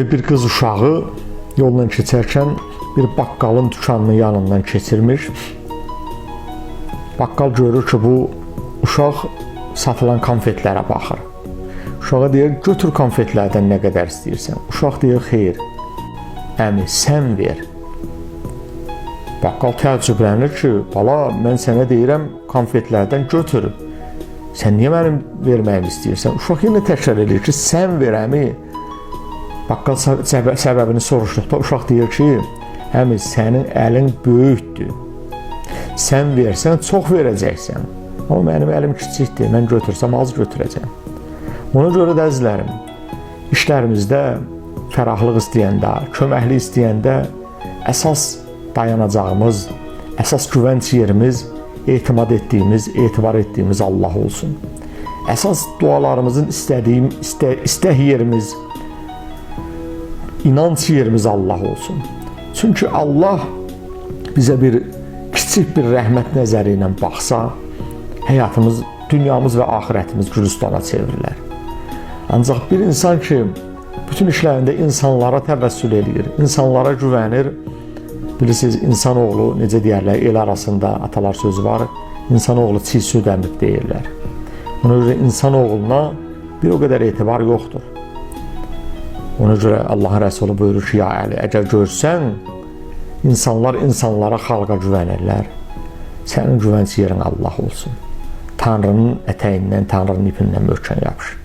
Bir qız uşağı yoldan keçərkən bir baqqalın dükanının yanından keçirmiş. Baqqal görür ki, bu uşaq satılan konfetlərə baxır. Uşağa deyir, götür konfetlərdən nə qədər istəyirsən. Uşaq deyir, xeyr, əmi, sən ver. Baqqal təəccüblənir ki, bala, mən sənə deyirəm, konfetlərdən götür. Sən niyə mənim verməyimi istəyirsən? Uşaq yenə təkrar edir ki, sən ver, əmi. Baqqal səbəbini soruşduqda uşaq deyir ki, əmi, sənin əlin böyükdür. Sən versən, çox verəcəksən. Amma mənim əlim kiçikdir, mən götürsəm az götürəcəm. Ona görə də əzizlərim, işlərimizdə fərahlıq istəyəndə, köməklik istəyəndə əsas dayanacağımız, əsas güvənc yerimiz, etimad etdiyimiz, etibar etdiyimiz Allah olsun. Əsas dualarımızın istək yerimiz, inanç yerimiz Allah olsun. Çünki Allah bizə bir kiçik bir rəhmət nəzəri ilə baxsa, həyatımız, dünyamız və axirətimiz Gülüstana çevrilər. Ancaq bir insan ki, bütün işlərində insanlara təvəssül edir, insanlara güvənir. Bilirsiniz, insanoğlu, necə deyərlər, el arasında atalar sözü var, insanoğlu çiğ süd əmib deyirlər. Ona görə insanoğluna bir o qədər etibar yoxdur. Ona görə Allahın Rəsulü buyurur ki, ya Əli, əgər görsən, insanlar insanlara, xalqa güvənirlər, sənin güvənc yerin Allah olsun. Tanrının ətəyindən, Tanrının ipindən möhkəm yapışır.